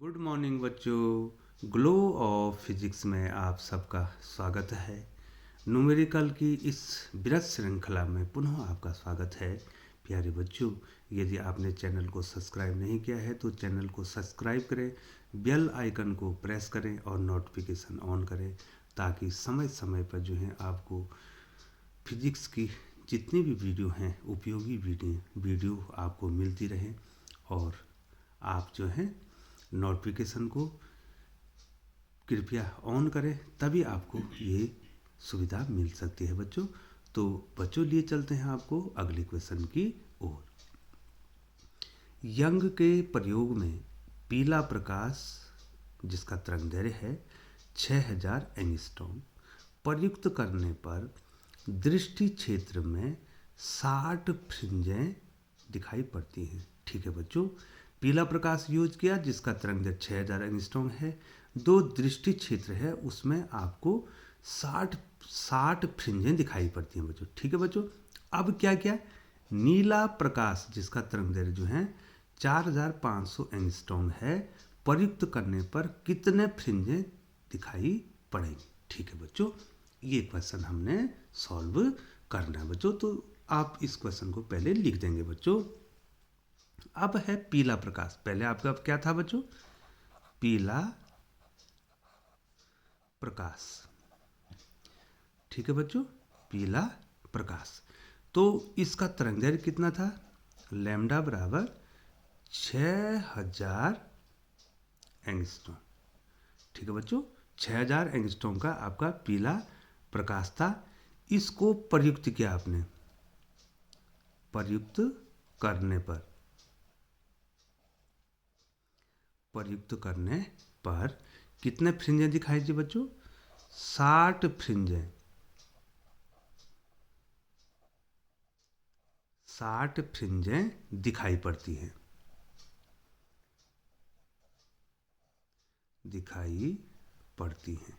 Good morning बच्चों। Glow of physics में आप सबका स्वागत है। न्यूमेरिकल की इस बृहत श्रृंखला में पुनः आपका स्वागत है। प्यारे बच्चों, यदि आपने चैनल को सब्सक्राइब नहीं किया है तो चैनल को सब्सक्राइब करें, बेल आइकन को प्रेस करें और नोटिफिकेशन ऑन करें, ताकि समय समय पर जो है आपको फिजिक्स की जितनी भी वीडियो हैं, उपयोगी वीडियो आपको मिलती रहे और आप जो है नोटिफिकेशन को कृपया ऑन करें, तभी आपको ये सुविधा मिल सकती है बच्चों। तो बच्चों, लिए चलते हैं आपको अगले क्वेश्चन की ओर। यंग के प्रयोग में पीला प्रकाश जिसका तरंगदैर्घ्य है 6000 एंगस्ट्रॉम प्रयुक्त करने पर दृष्टि क्षेत्र में 60 फ्रिंजें दिखाई पड़ती हैं। ठीक है बच्चों, पीला प्रकाश यूज किया जिसका तरंगदैर्घ्य 6000 एंगस्ट्रॉम है। दो दृष्टि क्षेत्र है, उसमें आपको 60 फ्रिंजें दिखाई पड़ती हैं बच्चों। ठीक है बच्चों, अब क्या क्या, नीला प्रकाश जिसका तरंगदैर्घ्य जो है 4500 एंगस्ट्रॉम है, प्रयुक्त करने पर कितने फ्रिंजें दिखाई पड़ेंगी। ठीक है बच्चों, ये क्वेश्चन हमने सॉल्व करना है बच्चों। तो आप इस क्वेश्चन को पहले लिख देंगे बच्चों। अब है पीला प्रकाश। पहले आपका क्या था बच्चों? पीला प्रकाश। ठीक है बच्चों, पीला प्रकाश। तो इसका तरंगदैर्घ्य कितना था? लैम्डा बराबर 6000 एंगस्ट्रॉम। ठीक है बच्चों, 6000 एंगस्ट्रॉम का आपका पीला प्रकाश था। इसको प्रयुक्त किया आपने, प्रयुक्त करने पर, प्रयुक्त करने पर कितने फ्रिंजें दिखाई दी बच्चों? 60 फ्रिंजें। 60 फ्रिंजें दिखाई पड़ती हैं, दिखाई पड़ती हैं।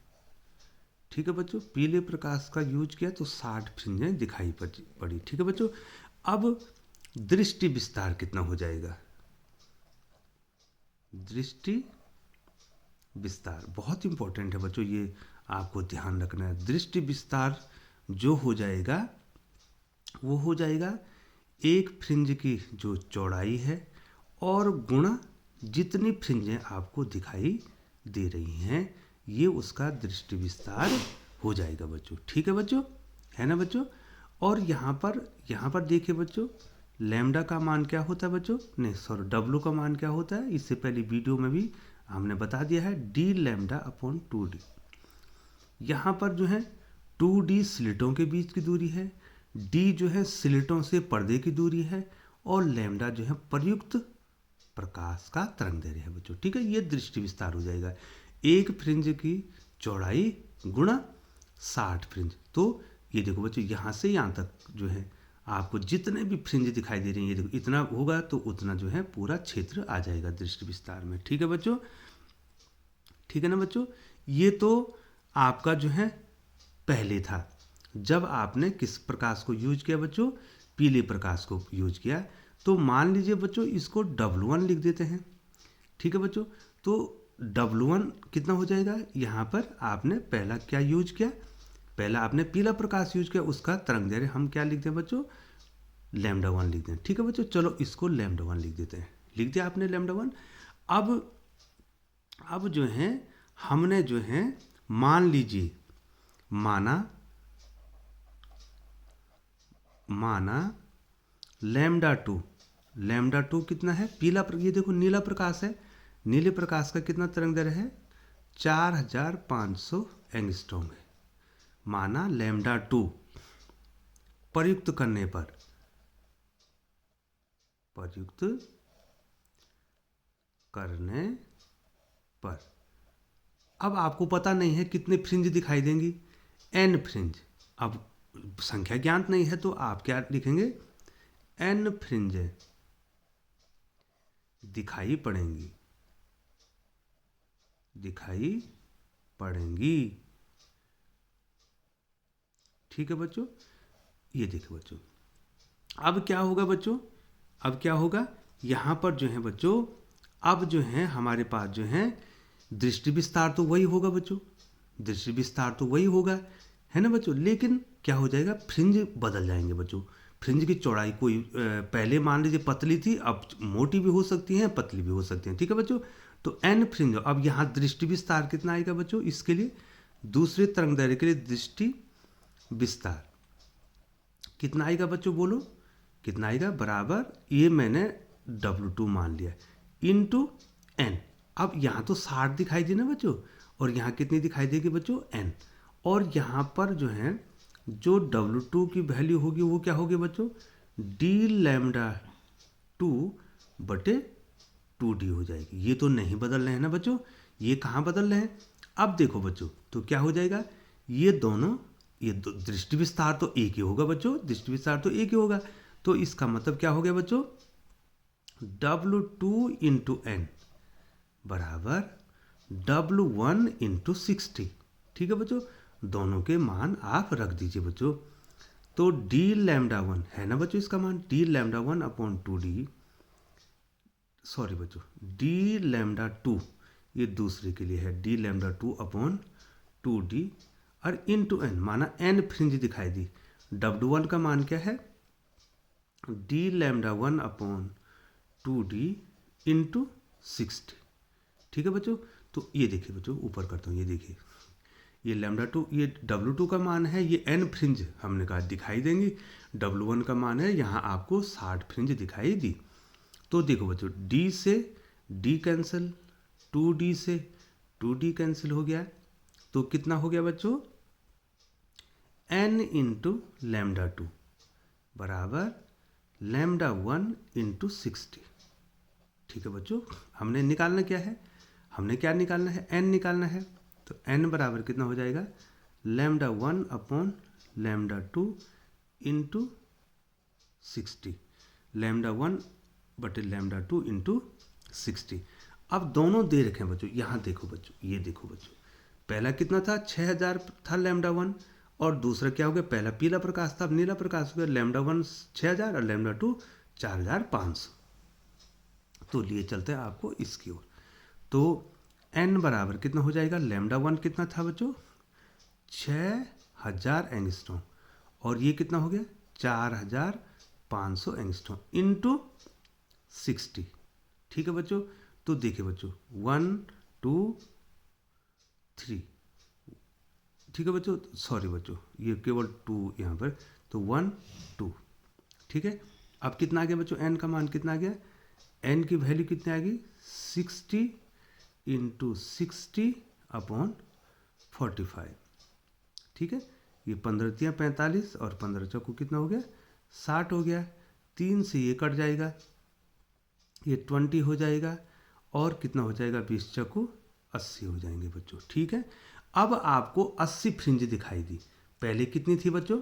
ठीक है बच्चों, पीले प्रकाश का यूज किया तो 60 फ्रिंजें दिखाई पड़ी। ठीक है बच्चों, अब दृष्टि विस्तार कितना हो जाएगा? दृष्टि विस्तार बहुत इंपॉर्टेंट है बच्चों, ये आपको ध्यान रखना है। दृष्टि विस्तार जो हो जाएगा वो हो जाएगा एक फ्रिंज की जो चौड़ाई है और गुणा जितनी फ्रिंजें आपको दिखाई दे रही हैं, ये उसका दृष्टि विस्तार हो जाएगा बच्चों। ठीक है बच्चों, है ना बच्चों? और यहाँ पर देखिए बच्चों, लैम्डा का मान क्या होता है बच्चों? नहीं सॉरी, डब्लू का मान क्या होता है? इससे पहले वीडियो में भी हमने बता दिया है, डी लैम्डा अपॉन 2d। यहाँ पर जो है 2d स्लिटों के बीच की दूरी है, d जो है स्लिटों से पर्दे की दूरी है, और लैम्डा जो है प्रयुक्त प्रकाश का तरंगदैर्घ्य है बच्चों। ठीक है, ये दृष्टि विस्तार हो जाएगा, एक फ्रिंज की चौड़ाई गुणा 60 फ्रिंज। तो ये देखो बच्चों, यहाँ से यहाँ तक जो है आपको जितने भी फ्रिंज दिखाई दे रही हैं, ये देखो इतना होगा तो उतना जो है पूरा क्षेत्र आ जाएगा दृष्टि विस्तार में। ठीक है बच्चों, ठीक है ना बच्चों? ये तो आपका जो है पहले था, जब आपने किस प्रकाश को यूज किया बच्चों? पीले प्रकाश को यूज किया। तो मान लीजिए बच्चों, इसको W1 लिख देते हैं। ठीक है बच्चों, तो W1 कितना हो जाएगा? यहाँ पर आपने पहला क्या यूज किया? पहला आपने पीला प्रकाश यूज किया, उसका तरंगदैर्घ्य हम क्या लिखते हैं बच्चों? लैम्डा 1 लिखते हैं। ठीक है बच्चों, चलो इसको लैम्डा 1 लिख देते हैं। लिख दिया आपने लैम्डा 1। अब जो है हमने जो है मान लीजिए माना लैम्डा 2 कितना है? पीला ये देखो नीला प्रकाश है, नीले प्रकाश का कितना तरंगदैर्घ्य है? 4500 एंगस्ट्रॉम है। माना लैम्डा 2 प्रयुक्त करने पर, प्रयुक्त करने पर, अब आपको पता नहीं है कितने फ्रिंज दिखाई देंगी, n फ्रिंज। अब संख्या ज्ञात नहीं है तो आप क्या लिखेंगे? n फ्रिंज दिखाई पड़ेंगी, दिखाई पड़ेंगी। ठीक है बच्चों, ये देखो बच्चों, अब क्या होगा बच्चों? अब क्या होगा? यहाँ पर जो है बच्चों अब जो है हमारे पास जो है दृष्टि विस्तार तो वही होगा बच्चों, दृष्टि विस्तार तो वही होगा, है ना बच्चों। लेकिन क्या हो जाएगा, फ्रिंज बदल जाएंगे बच्चों। फ्रिंज की चौड़ाई कोई पहले मान लीजिए पतली थी, अब मोटी भी हो सकती है, पतली भी हो सकती है, ठीक है बच्चों। तो एन फ्रिंज, अब यहाँ दृष्टि विस्तार कितना आएगा बच्चों, इसके लिए दूसरे तरंग दैर्ध्य के लिए दृष्टि विस्तार कितना आएगा बच्चों, बोलो कितना आएगा, बराबर ये मैंने W2 मान लिया इंटू एन। अब यहाँ तो 60 दिखाई दी ना बच्चों, और यहाँ कितनी दिखाई देगी बच्चों, एन। और यहाँ पर जो है जो W2 की वैल्यू होगी वो क्या होगी बच्चों, डी लैम्डा 2 बटे 2D हो जाएगी। ये तो नहीं बदल रहे हैं ना बच्चों, ये कहाँ बदल रहे हैं। अब देखो बच्चों तो क्या हो जाएगा, ये दोनों दृष्टि विस्तार तो एक ही होगा बच्चों, दृष्टि विस्तार तो एक ही होगा। तो इसका मतलब क्या हो गया बच्चों, W2 इंटू एन बराबर W1 इंटू 60, ठीक है बच्चों। दोनों के मान आप रख दीजिए बच्चों। तो डी लैम्डा 1 है ना बच्चों, इसका मान D lambda 1 upon 2D, sorry बच्चों डी लैम्डा 2, ये दूसरे के लिए है, डी लैम्डा 2 अपॉन 2D और इंटू एन, माना एन फ्रिंज दिखाई दी। W1 का मान क्या है, D lambda 1 upon 2D into 60, ठीक है बच्चों। तो ये देखिए बच्चों, ऊपर करता हूँ, ये देखिए ये लैम्डा 2, ये W2 का मान है, ये एन फ्रिंज हमने कहा दिखाई देंगी। W1 का मान है, यहाँ आपको 60 फ्रिंज दिखाई दी। तो देखो बच्चों D से D कैंसिल, 2D से 2D कैंसिल हो गया, तो कितना हो गया बच्चों, n इंटू लैम्डा 2 बराबर लैम्डा 1 इंटू 60, ठीक है बच्चों। हमने निकालना क्या है, हमने क्या निकालना है, n निकालना है। तो n बराबर कितना हो जाएगा, lambda 1 upon lambda 2 into 60, lambda 1 बटे लैम्डा 2 इंटू 60। अब दोनों दे रखे हैं बच्चों, यहाँ देखो बच्चों, ये देखो बच्चों, पहला कितना था, 6000 था लैम्डा 1, और दूसरा क्या हो गया, पहला पीला प्रकाश था, अब नीला प्रकाश हो गया, लैम्डा 1 6000 और लैम्डा 2 4500। तो लिए चलते हैं आपको इसकी ओर। तो n बराबर कितना हो जाएगा, लैम्डा 1 कितना था बच्चों, 6000 एंगस्ट्रॉम, और ये कितना हो गया 4500 एंगस्ट्रॉम इंटू 60, ठीक है बच्चों। तो देखिए बच्चों 1 2 3, ठीक है बच्चों, सॉरी बच्चों ये केवल 2 यहाँ पर, तो 1 2, ठीक है। अब कितना आ गया बच्चों, n का मान कितना आ गया, n की वैल्यू कितनी आ गई, 60 इंटू 60 अपॉन 45, ठीक है। ये 15 तियाँ 45 और 15 चौको कितना हो गया, 60 हो गया। 3 से ये कट जाएगा, ये 20 हो जाएगा, और कितना हो जाएगा, 20 चौको 80 हो जाएंगे बच्चों, ठीक है। अब आपको 80 फ्रिंज दिखाई दी, पहले कितनी थी बच्चों,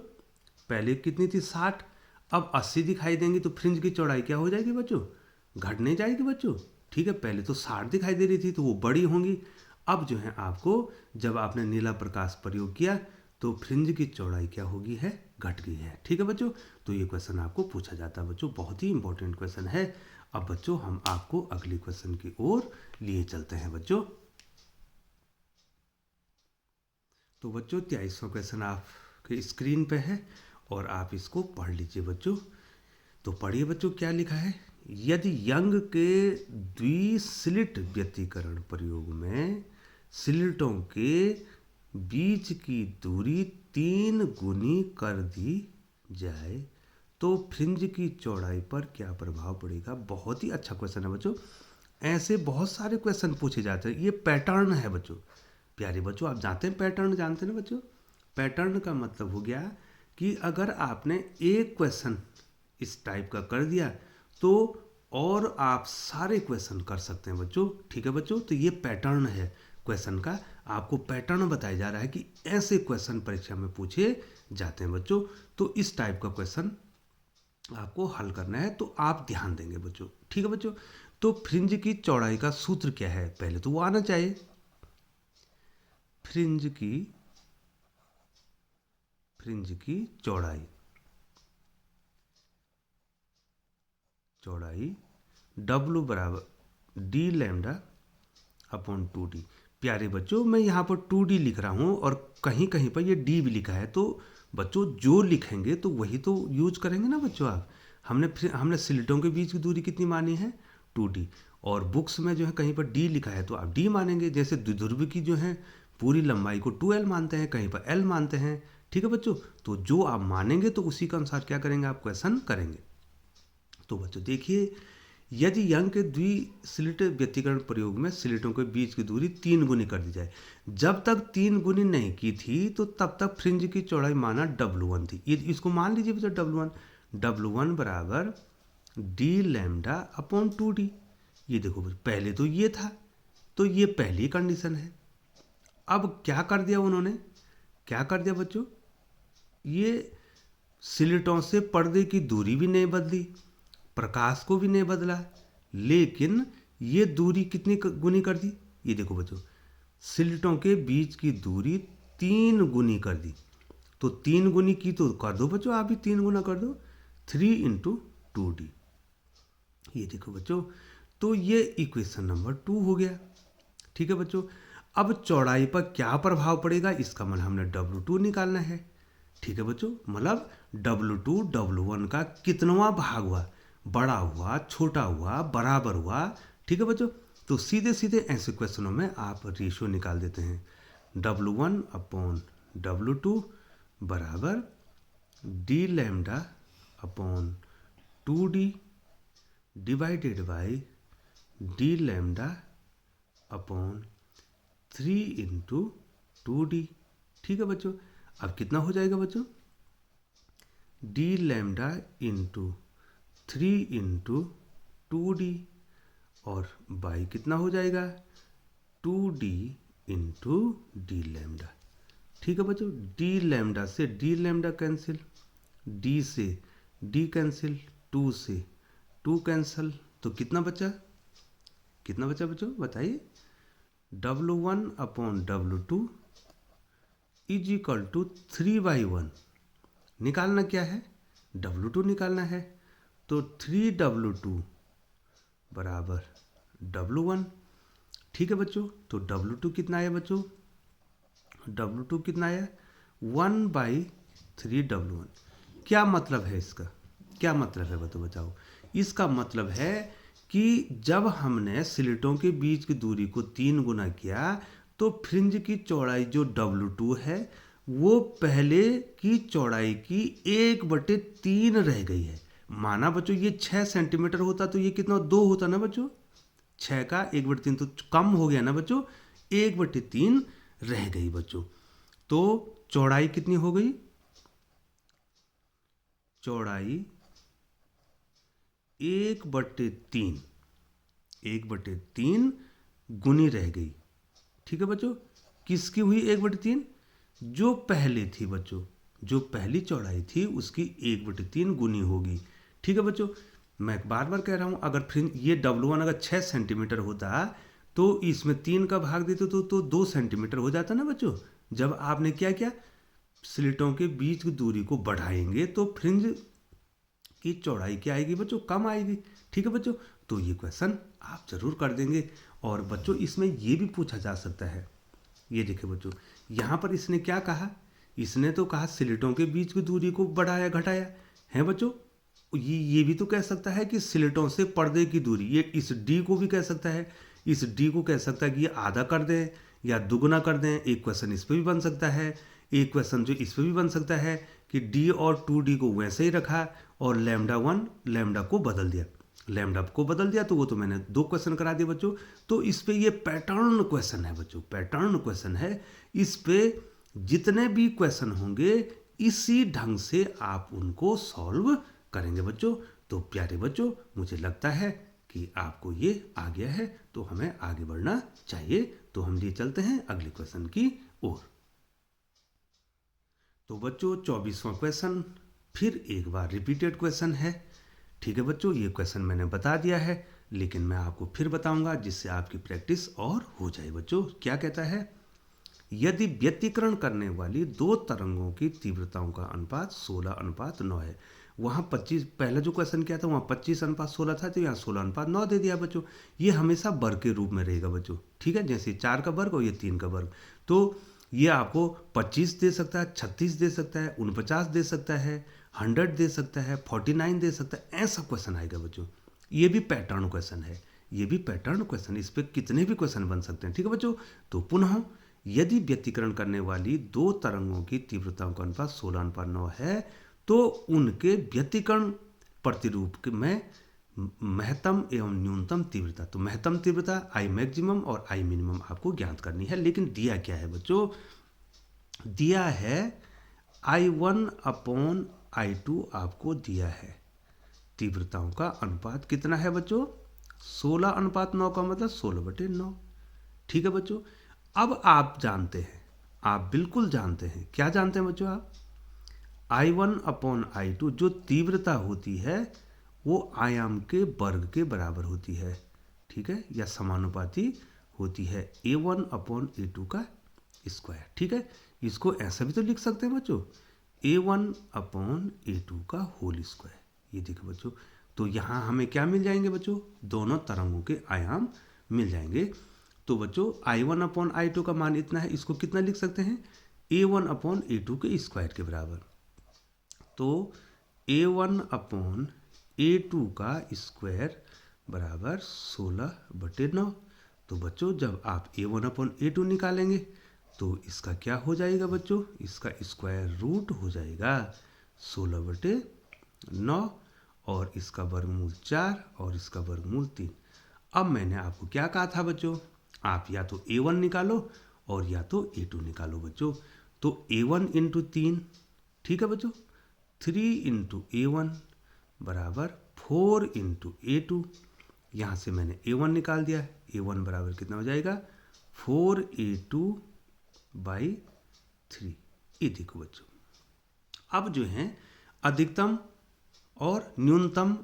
पहले कितनी थी 60, अब 80 दिखाई देंगी, तो फ्रिंज की चौड़ाई क्या हो जाएगी बच्चों, घटने जाएगी बच्चों, ठीक है। पहले तो 60 दिखाई दे रही थी, तो वो बड़ी होंगी। अब जो है आपको, जब आपने नीला प्रकाश प्रयोग किया तो फ्रिंज की चौड़ाई क्या होगी है, घट गई है, ठीक है बच्चों। तो ये क्वेश्चन आपको पूछा जाता है बच्चों, बहुत ही इंपॉर्टेंट क्वेश्चन है। अब बच्चों हम आपको अगले क्वेश्चन की ओर लिए चलते हैं बच्चों। तो बच्चों 23वां क्वेश्चन आपके स्क्रीन पे है, और आप इसको पढ़ लीजिए बच्चों। तो पढ़िए बच्चों क्या लिखा है, यदि यंग के द्विस्लिट व्यतिकरण प्रयोग में स्लिटों के बीच की दूरी 3 गुनी कर दी जाए तो फ्रिंज की चौड़ाई पर क्या प्रभाव पड़ेगा। बहुत ही अच्छा क्वेश्चन है बच्चों, ऐसे बहुत सारे क्वेश्चन पूछे जाते हैं, ये पैटर्न है बच्चों। प्यारे बच्चों आप जानते हैं पैटर्न, जानते हैं ना बच्चों। पैटर्न का मतलब हो गया कि अगर आपने एक क्वेश्चन इस टाइप का कर दिया तो और आप सारे क्वेश्चन कर सकते हैं बच्चों, ठीक है बच्चों। तो ये पैटर्न है क्वेश्चन का, आपको पैटर्न बताया जा रहा है कि ऐसे क्वेश्चन परीक्षा में पूछे जाते हैं बच्चों। तो इस टाइप का क्वेश्चन आपको हल करना है, तो आप ध्यान देंगे बच्चों, ठीक है बच्चों। तो फ्रिंज की चौड़ाई का सूत्र क्या है, पहले तो वो आना चाहिए। फ्रिंज की चौड़ाई W बराबर डी लैम्डा अपॉन 2d। प्यारे बच्चों, मैं यहाँ पर 2d लिख रहा हूँ और कहीं कहीं पर ये d भी लिखा है, तो बच्चों जो लिखेंगे तो वही तो यूज करेंगे ना बच्चों आप। हमने स्लिटों के बीच की दूरी कितनी मानी है, 2d, और बुक्स में जो है कहीं पर d लिखा है तो आप d मानेंगे। जैसे द्विध्रुव की जो है पूरी लंबाई को 2l मानते हैं, कहीं पर l मानते हैं, ठीक है बच्चों। तो जो आप मानेंगे तो उसी के अनुसार क्या करेंगे, आप क्वेश्चन करेंगे। तो बच्चों देखिए, यदि यंग के द्विस्लिट व्यतिकरण प्रयोग में स्लिटों के बीच की दूरी 3 गुनी कर दी जाए, जब तक 3 गुनी नहीं की थी तो तब तक फ्रिंज की चौड़ाई माना W1 थी। ये इसको मान लीजिए बच्चों W1 बराबर डी लैम्डा अपॉन 2d। ये देखो बच्चों, पहले तो ये था, तो ये पहली कंडीशन है। अब क्या कर दिया उन्होंने, क्या कर दिया बच्चों, ये स्लिटों से पर्दे की दूरी भी नहीं बदली, प्रकाश को भी नहीं बदला, लेकिन ये दूरी कितनी गुनी कर दी। ये देखो बच्चों, स्लिटों के बीच की दूरी 3 गुनी कर दी। तो 3 गुनी की तो कर दो बच्चों, आप भी 3 गुना कर दो, 3 × 2d। ये देखो बच्चों, तो ये इक्वेशन नंबर 2 हो गया। ठीक है बच्चों, अब चौड़ाई पर क्या प्रभाव पड़ेगा, इसका मतलब हमने W2 निकालना है। ठीक है बच्चों, मतलब W2 W1 का कितनवां भाग हुआ, बड़ा हुआ, छोटा हुआ, बराबर हुआ। ठीक है बच्चों, तो सीधे सीधे ऐसे क्वेश्चनों में आप रेशियो निकाल देते हैं। W1 अपॉन W2 बराबर D lambda upon 2d divided by D lambda upon 3 × 2d। ठीक है बच्चों, अब कितना हो जाएगा बच्चों, डी लैम्डा इंटू 3 × 2d और बाई कितना हो जाएगा, 2d × डी लैम्डा। ठीक है बच्चों, डी लैम्डा से डी लैम्डा कैंसिल, डी से डी कैंसिल, 2 से 2 कैंसिल, तो कितना बचा, कितना बचा बच्चों बताइए, W1 upon W2 is equal to 3/1। निकालना क्या है, W2 निकालना है, तो 3W2 बराबर W1। ठीक है बच्चों, तो W2 कितना आया बच्चों, W2 कितना आया, 1/3W1। क्या मतलब है इसका, क्या मतलब है बताओ। इसका मतलब है कि जब हमने स्लिटों के बीच की दूरी को 3 गुना किया तो फ्रिंज की चौड़ाई जो W2 है वो पहले की चौड़ाई की 1/3 रह गई है। माना बच्चों ये 6 सेंटीमीटर होता तो ये कितना 2 होता ना बच्चों, 6 का 1/3 तो कम हो गया ना बच्चों, 1/3 रह गई बच्चों। तो चौड़ाई कितनी हो गई, चौड़ाई 1/3 गुनी रह गई। ठीक है बच्चों, किसकी हुई 1/3, जो पहले थी बच्चों, जो पहली चौड़ाई थी उसकी 1/3 गुनी होगी। ठीक है बच्चों, मैं बार बार कह रहा हूं, अगर फ्रिंज ये W1 अगर 6 सेंटीमीटर होता तो इसमें 3 का भाग देते तो 2 सेंटीमीटर हो जाता ना बच्चों। जब आपने क्या किया, स्लिटों के बीच की दूरी को बढ़ाएंगे तो फ्रिंज की चौड़ाई क्या आएगी बच्चों, कम आएगी। ठीक है बच्चों, तो ये क्वेश्चन आप जरूर कर देंगे। और बच्चों इसमें ये भी पूछा जा सकता है, ये देखिए बच्चों, यहाँ पर इसने क्या कहा, इसने तो कहा स्लिटों के बीच की दूरी को बढ़ाया घटाया है बच्चों। ये भी तो कह सकता है कि स्लिटों से पर्दे की दूरी, ये इस डी को भी कह सकता है, इस डी को कह सकता है कि ये आधा कर दें या दुगुना कर दें। एक क्वेश्चन इस पर भी बन सकता है, एक क्वेश्चन जो इस पर भी बन सकता है कि डी और 2d को वैसे ही रखा और λ1 लैम्डा को बदल दिया, लैम्डा को बदल दिया। तो वो तो मैंने 2 क्वेश्चन करा दिए बच्चों। तो इस पे ये पैटर्न क्वेश्चन है बच्चों, पैटर्न क्वेश्चन है। इस पे जितने भी क्वेश्चन होंगे इसी ढंग से आप उनको सॉल्व करेंगे बच्चों। तो प्यारे बच्चों, मुझे लगता है कि आपको ये आ गया है, तो हमें आगे बढ़ना चाहिए। तो हम लिए चलते हैं अगले क्वेश्चन की ओर। तो बच्चों 24वां क्वेश्चन फिर एक बार रिपीटेड क्वेश्चन है। ठीक है बच्चों, ये क्वेश्चन मैंने बता दिया है, लेकिन मैं आपको फिर बताऊंगा जिससे आपकी प्रैक्टिस और हो जाए बच्चों। क्या कहता है, यदि व्यतिकरण करने वाली 2 तरंगों की तीव्रताओं का अनुपात 16:9 है, वहाँ 25, पहला जो क्वेश्चन क्या था वहाँ 25:16 था, तो यहाँ 16:9 दे दिया बच्चों। ये हमेशा वर्ग के रूप में रहेगा बच्चों, ठीक है, जैसे 4 का वर्ग और ये 3 का वर्ग। तो ये आपको 25 दे सकता है, 36 दे सकता है, 49 दे सकता है, 100 दे सकता है, 49 दे सकता है, ऐसा क्वेश्चन आएगा बच्चों। ये भी पैटर्न क्वेश्चन है, ये भी पैटर्न क्वेश्चन, इस पर कितने भी क्वेश्चन बन सकते हैं, ठीक है बच्चों। तो पुनः यदि व्यतिकरण करने वाली दो तरंगों की तीव्रताओं का अनुपात 16:9 है, तो उनके व्यतिकरण प्रतिरूप में महत्तम एवं न्यूनतम तीव्रता, तो महत्तम तीव्रता आई मैक्सिमम और आई मिनिमम आपको ज्ञात करनी है। लेकिन दिया क्या है बच्चों, दिया है I1/I2 आपको दिया है। तीव्रताओं का अनुपात कितना है बच्चों, 16:9 का मतलब 16/9, ठीक है बच्चों। अब आप जानते हैं, आप बिल्कुल जानते हैं, क्या जानते हैं बच्चों आप, I1/I2 जो तीव्रता होती है वो आयाम के वर्ग के बराबर होती है, ठीक है, या समानुपाती होती है A1/A2 का स्क्वायर, ठीक है। इसको ऐसा भी तो लिख सकते हैं बच्चों, A1/A2 का होल स्क्वायर। ये देखो बच्चों, तो यहाँ हमें क्या मिल जाएंगे बच्चों, दोनों तरंगों के आयाम मिल जाएंगे। तो बच्चों I1/I2 का मान इतना है, इसको कितना लिख सकते हैं, A1/A2 के स्क्वायर के बराबर। तो A1/A2 का स्क्वायर बराबर 16/9। तो बच्चों जब आप A1/A2 निकालेंगे तो इसका क्या हो जाएगा बच्चों, इसका स्क्वायर रूट हो जाएगा 16/9, और इसका वर्गमूल 4 और इसका वर्गमूल 3। अब मैंने आपको क्या कहा था बच्चों, आप या तो A1 निकालो और या तो A2 निकालो बच्चों। तो A1 × 3, ठीक है बच्चों, 3 × A1 बराबर 4 × A2। यहाँ से मैंने A1 निकाल दिया, A1 बराबर कितना हो जाएगा, 4A2/3। ये देखो बच्चों, अब जो है अधिकतम और न्यूनतम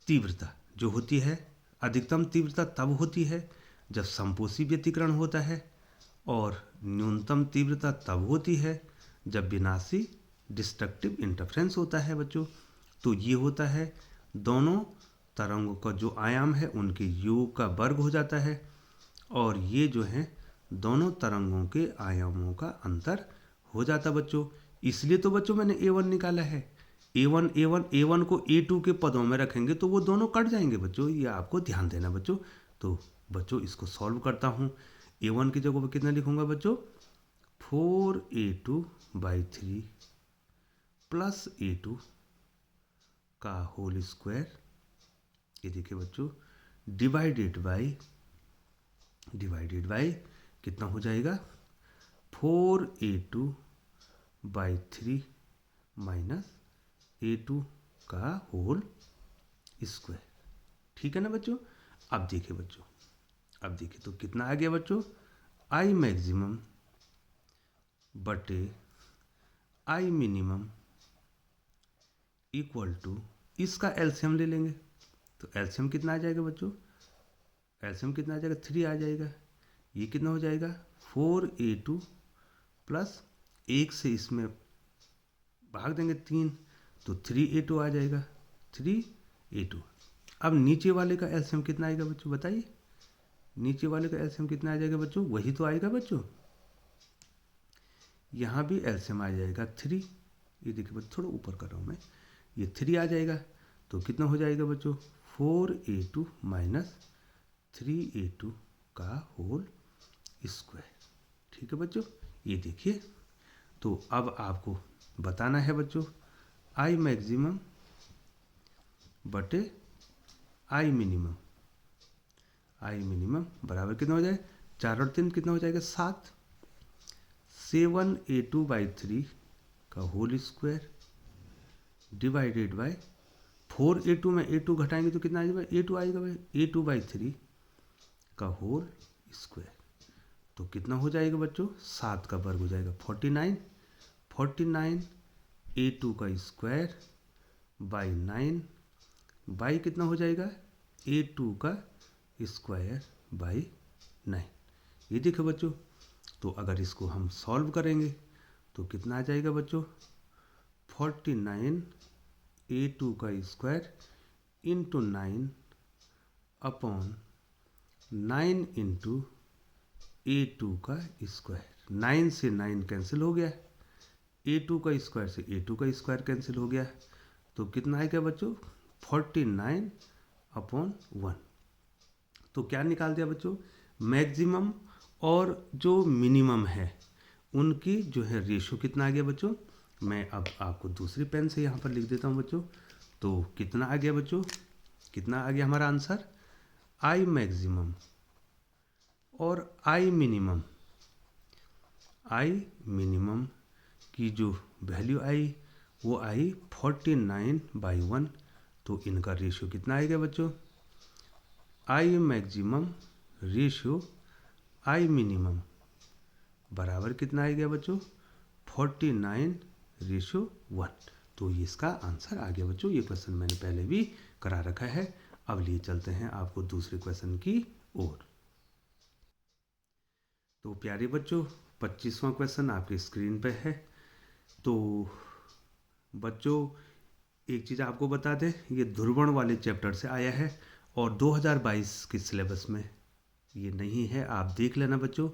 तीव्रता जो होती है, अधिकतम तीव्रता तब होती है जब समपोषी व्यतिकरण होता है, और न्यूनतम तीव्रता तब होती है जब विनाशी डिस्ट्रक्टिव इंटरफ्रेंस होता है बच्चों। तो ये होता है दोनों तरंगों का जो आयाम है उनके योग का वर्ग हो जाता है, और ये जो है दोनों तरंगों के आयामों का अंतर हो जाता बच्चों। इसलिए तो बच्चों मैंने A1 निकाला है। A1 को A2 के पदों में रखेंगे तो वो दोनों कट जाएंगे बच्चों, ये आपको ध्यान देना बच्चों। तो बच्चों इसको सॉल्व करता हूँ। A1 की जगह पर कितना लिखूंगा बच्चों, 4A2/3 प्लस A2 का होल स्क्वायर, ये देखिए बच्चों, डिवाइडेड बाई कितना हो जाएगा, 4A2/3 माइनस A2 का होल स्क्वायर, ठीक है ना बच्चों। अब देखिए बच्चों, अब देखिए तो कितना आ गया बच्चों, I मैक्सिमम बटे I मिनिमम इक्वल टू, इसका एलसीएम ले लेंगे तो एलसीएम कितना आ जाएगा बच्चों, एलसीएम कितना आ जाएगा, 3 आ जाएगा। ये कितना हो जाएगा, 4A2 प्लस 1 से इसमें भाग देंगे 3, तो 3A2 आ जाएगा, 3A2। अब नीचे वाले का एलसीएम कितना आएगा बच्चों, बताइए, नीचे वाले का एलसीएम कितना आ जाएगा बच्चों, वही तो आएगा बच्चों, यहाँ भी एलसीएम आ जाएगा 3। ये देखिए बच्चों, थोड़ा ऊपर कर रहा हूँ मैं, ये 3 आ जाएगा। तो कितना हो जाएगा बच्चों, 4A2 माइनस 3A2 का होल स्क्वायर, ठीक है बच्चों। ये देखिए, तो अब आपको बताना है बच्चों, I मैक्सिमम बटे I मिनिमम, I मिनिमम बराबर कितना हो जाए, 4 और 3 कितना हो जाएगा, 7, 7A2/3 का whole square divided by 4A2 में A2 घटाएंगे तो कितना आएगा, A2 आएगा भाई, A2/3 का होल स्क्वायर। तो कितना हो जाएगा बच्चों, 7 का वर्ग हो जाएगा 49, A2 का स्क्वायर बाई 9, बाई कितना हो जाएगा, A2 का स्क्वायर बाई 9। ये देखो बच्चों, तो अगर इसको हम सॉल्व करेंगे तो कितना आ जाएगा बच्चों, 49 A2 का square into 9 upon 9 into A2 का स्क्वायर। 9 से 9 कैंसिल हो गया, A2 का स्क्वायर से A2 का स्क्वायर कैंसिल हो गया, तो कितना आएगा बच्चों 49 अपॉन 1। तो क्या निकाल दिया बच्चों, मैक्सिमम और जो मिनिमम है उनकी जो है रेशो कितना आ गया बच्चों। मैं अब आपको दूसरी पेन से यहाँ पर लिख देता हूँ बच्चों। तो कितना आ गया बच्चों, कितना आ गया हमारा आंसर, आई मैक्सिमम और आई मिनिमम की जो वैल्यू आई वो आई 49/1। तो इनका रेशियो कितना आएगा बच्चों, I maximum ratio I minimum बराबर कितना आ गया बच्चों 49/1। तो ये इसका आंसर आ गया बच्चों। ये क्वेश्चन मैंने पहले भी करा रखा है। अब लिए चलते हैं आपको दूसरे क्वेश्चन की ओर। तो प्यारे बच्चों 25वां क्वेश्चन आपकी स्क्रीन पे है। तो बच्चों एक चीज़ आपको बता दें, ये ध्रुवण वाले चैप्टर से आया है और 2022 के सिलेबस में ये नहीं है, आप देख लेना बच्चों,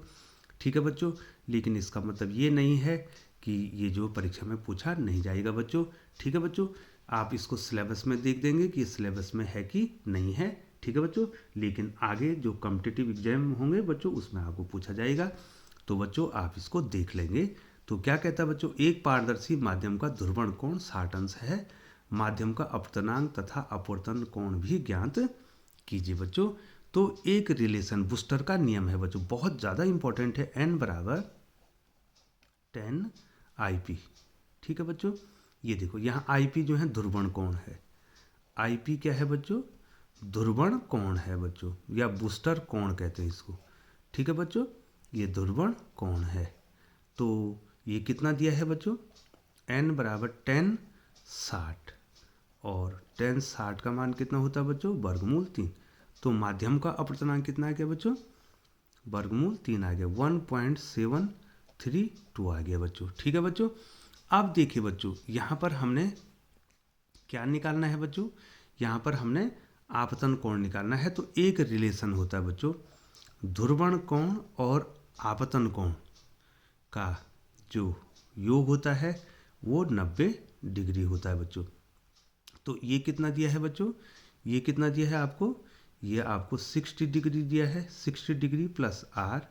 ठीक है बच्चों। लेकिन इसका मतलब ये नहीं है कि ये जो परीक्षा में पूछा नहीं जाएगा बच्चों, ठीक है बच्चों। आप इसको सिलेबस में देख देंगे कि सिलेबस में है कि नहीं है, ठीक है बच्चों। लेकिन आगे जो कॉम्पिटिटिव एग्जाम होंगे बच्चों उसमें आपको पूछा जाएगा, तो बच्चों आप इसको देख लेंगे। तो क्या कहता है बच्चों, एक पारदर्शी माध्यम का ध्रुवण कोण 60 अंश है, माध्यम का अपवर्तनांक तथा अपवर्तन कोण भी ज्ञात कीजिए बच्चों। तो एक रिलेशन बूस्टर का नियम है बच्चों, बहुत ज़्यादा इंपॉर्टेंट है, n बराबर 10 IP, ठीक है बच्चों। ये देखो यहाँ IP जो है ध्रुवण कोण है, IP क्या है बच्चों, ध्रुवण कोण है बच्चों, या बूस्टर कोण कहते हैं इसको, ठीक है बच्चों। ये ध्रुवण कोण है। तो ये कितना दिया है बच्चों, n बराबर 10 60 और 10 60 का मान कितना होता है बच्चों, वर्गमूल 3। तो माध्यम का अपवर्तनांक कितना आ गया बच्चों, वर्गमूल 3 आ गया, 1.732 आ गया बच्चों, ठीक है बच्चों। अब देखिए बच्चों यहाँ पर हमने क्या निकालना है बच्चों, यहाँ पर हमने आपतन कोण निकालना है। तो एक रिलेशन होता है बच्चों, ध्रुवण कोण और आपतन कोण का जो योग होता है वो 90 डिग्री होता है बच्चों। तो ये कितना दिया है बच्चों, ये कितना दिया है आपको, ये आपको 60 डिग्री दिया है, 60 डिग्री प्लस आर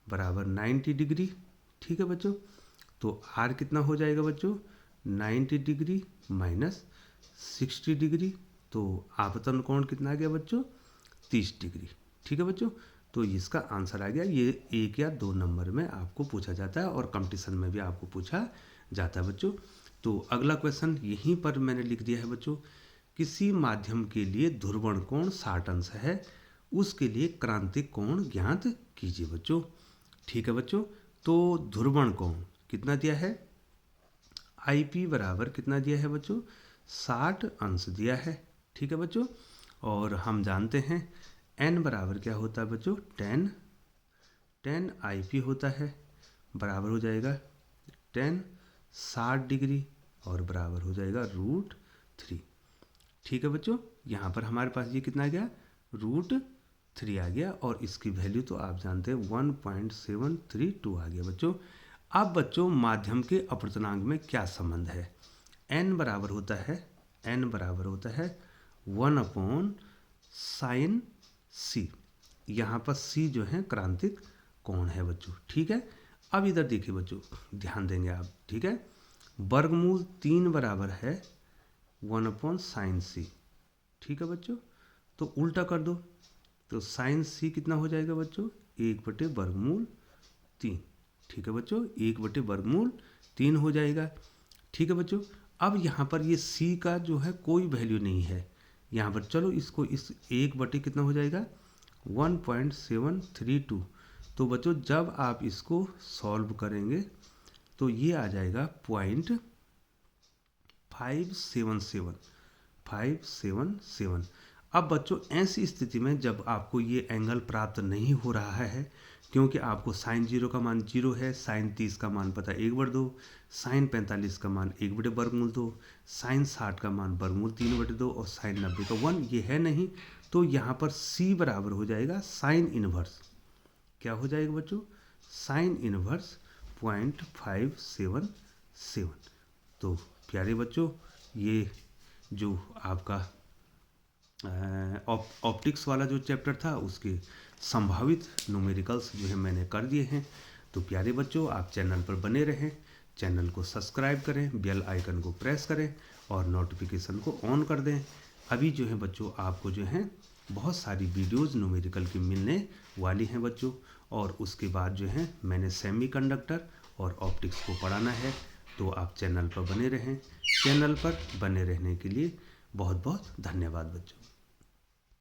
बराबर 90 डिग्री, ठीक है बच्चों। तो आर कितना हो जाएगा बच्चों, 90 डिग्री माइनस 60 डिग्री, तो आपतन कोण कितना आ गया बच्चों, 30 डिग्री, ठीक है बच्चों। तो इसका आंसर आ गया। ये 1 या 2 नंबर में आपको पूछा जाता है और कंपटीशन में भी आपको पूछा जाता है बच्चों। तो अगला क्वेश्चन यहीं पर मैंने लिख दिया है बच्चों, किसी माध्यम के लिए ध्रुवण कोण 60 अंश है, उसके लिए क्रांतिक कोण ज्ञात कीजिए बच्चों, ठीक है बच्चों। तो ध्रुवण कोण कितना दिया है, IP बराबर कितना दिया है बच्चों, 60 अंश दिया है, ठीक है बच्चों। और हम जानते हैं n बराबर क्या होता है बच्चों, 10 IP होता है, बराबर हो जाएगा 10 60 डिग्री और बराबर हो जाएगा √3, ठीक है बच्चों। यहाँ पर हमारे पास ये कितना आ गया, √3 आ गया और इसकी वैल्यू तो आप जानते हैं 1.732 आ गया बच्चों। अब बच्चों माध्यम के अपवर्तनांक में क्या संबंध है, n बराबर होता है 1/sin c, यहाँ पर c जो है क्रांतिक कोण है बच्चों, ठीक है। अब इधर देखिए बच्चों, ध्यान देंगे आप, ठीक है। वर्गमूल 3 बराबर है 1/sin c, ठीक है बच्चों। तो उल्टा कर दो, तो sin c कितना हो जाएगा बच्चों, 1/3, ठीक है बच्चों, 1/3 हो जाएगा, ठीक है बच्चों। अब यहाँ पर ये c का जो है कोई वैल्यू नहीं है यहाँ पर, चलो इसको इस 1/ कितना हो जाएगा 1.732। तो बच्चों जब आप इसको सॉल्व करेंगे तो ये आ जाएगा 0.577। अब बच्चों ऐसी स्थिति में जब आपको ये एंगल प्राप्त नहीं हो रहा है, क्योंकि आपको साइन 0 का मान 0 है, साइन 30 का मान पता 1/2, साइन 45 का मान 1/2, साइन 60 का मान वर्गमूल 3/2 और साइन 90 का 1, ये है नहीं। तो यहाँ पर C बराबर हो जाएगा साइन इनवर्स। क्या हो जाएगा बच्चों? Sine inverse 0.577। तो प्यारे बच्चों, ये जो आपका ऑप्टिक्स वाला जो चैप्टर था उसके संभावित न्यूमेरिकल्स जो है मैंने कर दिए हैं। तो प्यारे बच्चों, आप चैनल पर बने रहें, चैनल को सब्सक्राइब करें, बेल आइकन को प्रेस करें और नोटिफिकेशन को ऑन कर दें। अभी जो है बच्चों आपको जो है बहुत सारी वीडियोज़ न्यूमेरिकल की मिलने वाली हैं बच्चों। और उसके बाद जो है मैंने सेमीकंडक्टर और ऑप्टिक्स को पढ़ाना है। तो आप चैनल पर बने रहें। चैनल पर बने रहने के लिए बहुत बहुत धन्यवाद बच्चों।